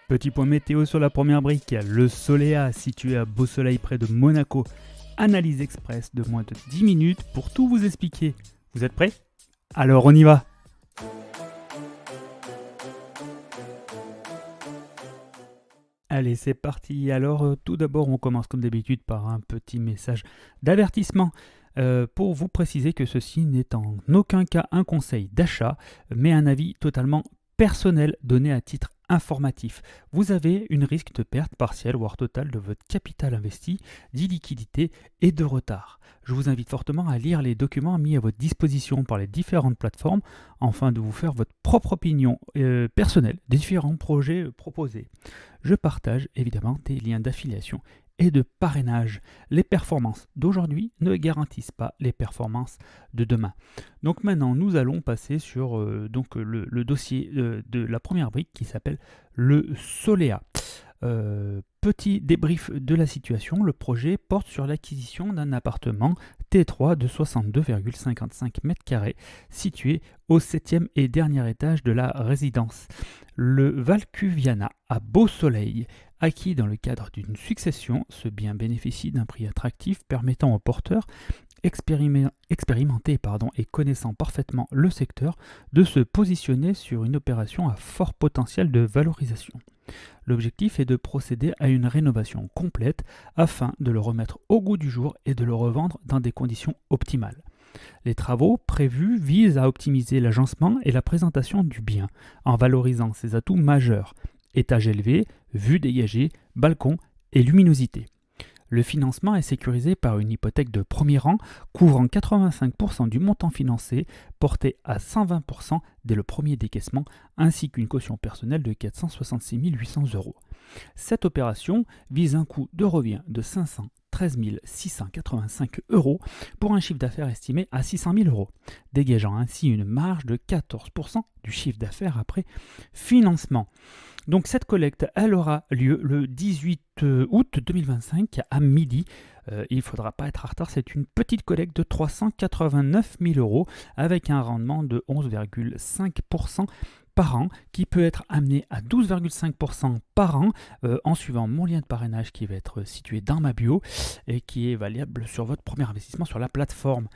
Petit point météo sur la première brique, le Soléa situé à Beau-Soleil près de Monaco. Analyse express de moins de 10 minutes pour tout vous expliquer. Vous êtes prêts? Alors on y va. Allez, c'est parti. Alors tout d'abord on commence comme d'habitude par un petit message d'avertissement. Pour vous préciser que ceci n'est en aucun cas un conseil d'achat, mais un avis totalement personnel donné à titre informatif. Vous avez une risque de perte partielle voire totale de votre capital investi, d'illiquidité et de retard. Je vous invite fortement à lire les documents mis à votre disposition par les différentes plateformes afin de vous faire votre propre opinion personnelle des différents projets proposés. Je partage évidemment des liens d'affiliation et de parrainage. Les performances d'aujourd'hui ne garantissent pas les performances de demain. Donc maintenant, nous allons passer sur le dossier de la première brique qui s'appelle le Soléa. Petit débrief de la situation, le projet porte sur l'acquisition d'un appartement T3 de 62,55 m² situé au 7e et dernier étage de la résidence. Le Valcuviana à Beau-Soleil, acquis dans le cadre d'une succession, ce bien bénéficie d'un prix attractif permettant aux porteurs expérimentés et connaissant parfaitement le secteur de se positionner sur une opération à fort potentiel de valorisation. L'objectif est de procéder à une rénovation complète afin de le remettre au goût du jour et de le revendre dans des conditions optimales. Les travaux prévus visent à optimiser l'agencement et la présentation du bien en valorisant ses atouts majeurs: étage élevé, vue dégagée, balcon et luminosité. Le financement est sécurisé par une hypothèque de premier rang couvrant 85% du montant financé, porté à 120% dès le premier décaissement, ainsi qu'une caution personnelle de 466 800 €. Cette opération vise un coût de revient de 513 685 € pour un chiffre d'affaires estimé à 600 000 €, dégageant ainsi une marge de 14% du chiffre d'affaires après financement. Donc cette collecte, elle aura lieu le 18 août 2025 à midi. Il ne faudra pas être en retard, c'est une petite collecte de 389 000 € avec un rendement de 11,5% par an, qui peut être amené à 12,5% par an en suivant mon lien de parrainage qui va être situé dans ma bio et qui est valable sur votre premier investissement sur la plateforme.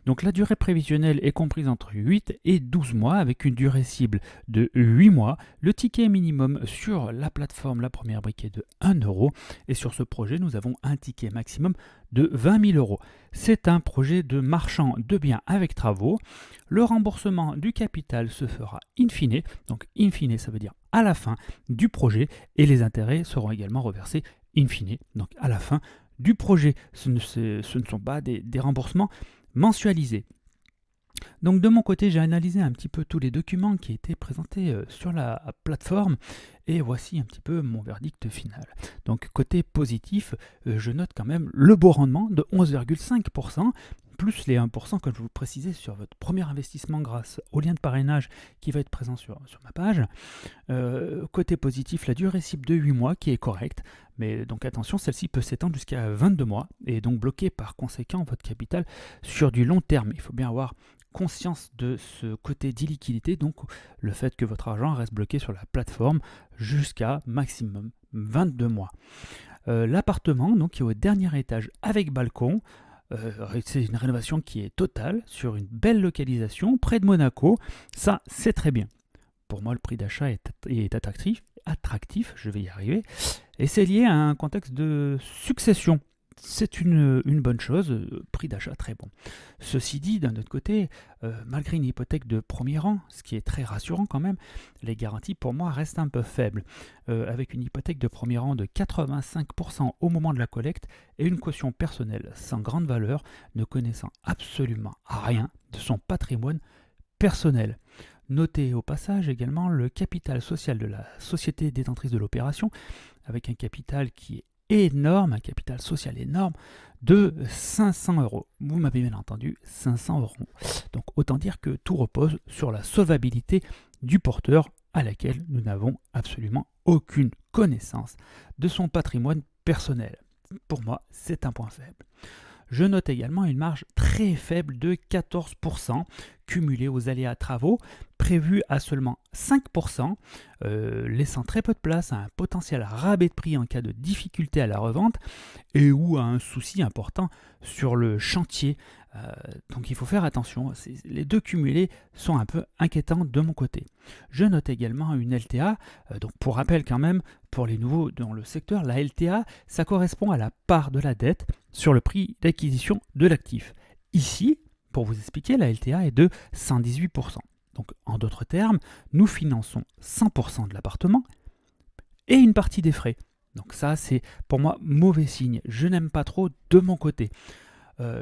Donc la durée prévisionnelle est comprise entre 8 et 12 mois avec une durée cible de 8 mois. Le ticket minimum sur la plateforme, la première brique, est de 1 € et sur ce projet nous avons un ticket maximum de 20 000 €. C'est un projet de marchand de biens avec travaux. Le remboursement du capital se fera in fine, donc in fine ça veut dire à la fin du projet, et les intérêts seront également reversés in fine, donc à la fin du projet. Ce ne sont pas des remboursements mensualisés. Donc de mon côté, j'ai analysé un petit peu tous les documents qui étaient présentés sur la plateforme et voici un petit peu mon verdict final. Donc côté positif, je note quand même le beau rendement de 11,5%, plus les 1% comme je vous le précisais sur votre premier investissement grâce au lien de parrainage qui va être présent sur ma page. Côté positif, la durée cible de 8 mois qui est correcte, mais donc attention, celle-ci peut s'étendre jusqu'à 22 mois et donc bloquer par conséquent votre capital sur du long terme. Il faut bien avoir conscience de ce côté d'illiquidité, donc le fait que votre argent reste bloqué sur la plateforme jusqu'à maximum 22 mois. L'appartement donc qui est au dernier étage avec balcon, c'est une rénovation qui est totale sur une belle localisation près de Monaco. Ça, c'est très bien. Pour moi, le prix d'achat est attractif, je vais y arriver, et c'est lié à un contexte de succession. C'est une bonne chose, prix d'achat très bon. Ceci dit, d'un autre côté, malgré une hypothèque de premier rang, ce qui est très rassurant quand même, les garanties pour moi restent un peu faibles. Avec une hypothèque de premier rang de 85% au moment de la collecte et une caution personnelle sans grande valeur, ne connaissant absolument rien de son patrimoine personnel. Notez au passage également le capital social de la société détentrice de l'opération, avec un capital qui est énorme, un capital social énorme de 500 €. Vous m'avez bien entendu, 500 €. Donc autant dire que tout repose sur la solvabilité du porteur à laquelle nous n'avons absolument aucune connaissance de son patrimoine personnel. Pour moi, c'est un point faible. Je note également une marge très faible de 14%, cumulée aux aléas travaux, prévue à seulement 5%, laissant très peu de place à un potentiel rabais de prix en cas de difficulté à la revente et ou à un souci important sur le chantier. Donc il faut faire attention, les deux cumulés sont un peu inquiétants de mon côté. Je note également une LTA, donc pour rappel quand même, pour les nouveaux dans le secteur, la LTA, ça correspond à la part de la dette sur le prix d'acquisition de l'actif. Ici, pour vous expliquer, la LTA est de 118%. Donc en d'autres termes, nous finançons 100% de l'appartement et une partie des frais. Donc ça, c'est pour moi mauvais signe. Je n'aime pas trop de mon côté.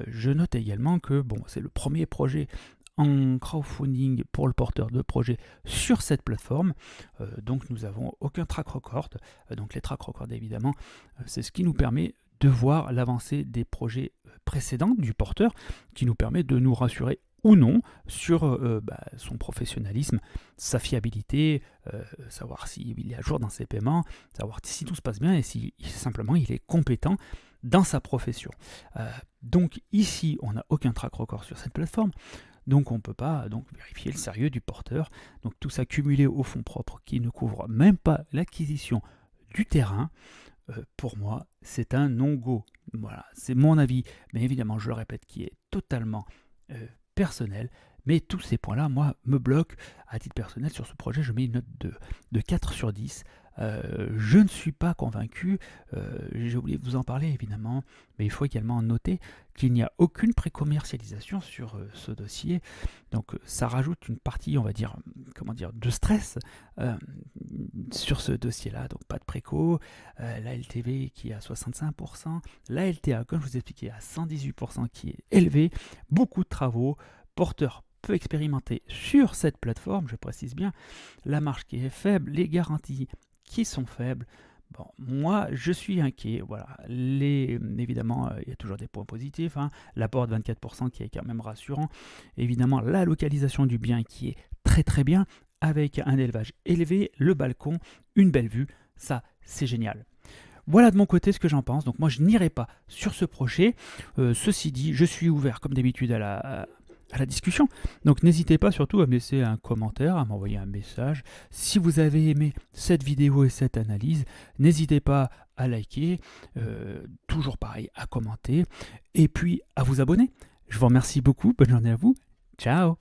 Je note également que c'est le premier projet en crowdfunding pour le porteur de projet sur cette plateforme. Donc nous n'avons aucun track record. Donc les track records, évidemment, c'est ce qui nous permet de voir l'avancée des projets précédents du porteur, qui nous permet de nous rassurer ou non sur son professionnalisme, sa fiabilité, savoir s'il est à jour dans ses paiements, savoir si tout se passe bien et si simplement il est compétent dans sa profession. Donc ici, on n'a aucun track record sur cette plateforme, donc on ne peut pas vérifier le sérieux du porteur. Donc tout ça cumulé au fonds propre qui ne couvre même pas l'acquisition du terrain, pour moi, c'est un no-go. Voilà, c'est mon avis, mais évidemment, je le répète, qui est totalement personnel. Mais tous ces points-là, moi, me bloquent. À titre personnel, sur ce projet, je mets une note de 4 sur 10. Je ne suis pas convaincu, j'ai oublié de vous en parler évidemment, mais il faut également noter qu'il n'y a aucune pré-commercialisation sur ce dossier, donc ça rajoute une partie, on va dire, de stress sur ce dossier-là. Donc pas de préco, la LTV qui est à 65%, la LTA, comme je vous ai expliqué, à 118% qui est élevée, beaucoup de travaux, porteur peu expérimenté sur cette plateforme, je précise bien, la marge qui est faible, les garanties qui sont faibles. Bon, moi, je suis inquiet. Voilà. Évidemment, il y a toujours des points positifs. L'apport de 24% qui est quand même rassurant. Évidemment, la localisation du bien qui est très très bien, avec un élevage élevé, le balcon, une belle vue. Ça, c'est génial. Voilà de mon côté ce que j'en pense. Donc moi, je n'irai pas sur ce projet. Ceci dit, je suis ouvert comme d'habitude à la discussion. Donc n'hésitez pas surtout à me laisser un commentaire, à m'envoyer un message. Si vous avez aimé cette vidéo et cette analyse, n'hésitez pas à liker, toujours pareil, à commenter, et puis à vous abonner. Je vous remercie beaucoup, bonne journée à vous, ciao.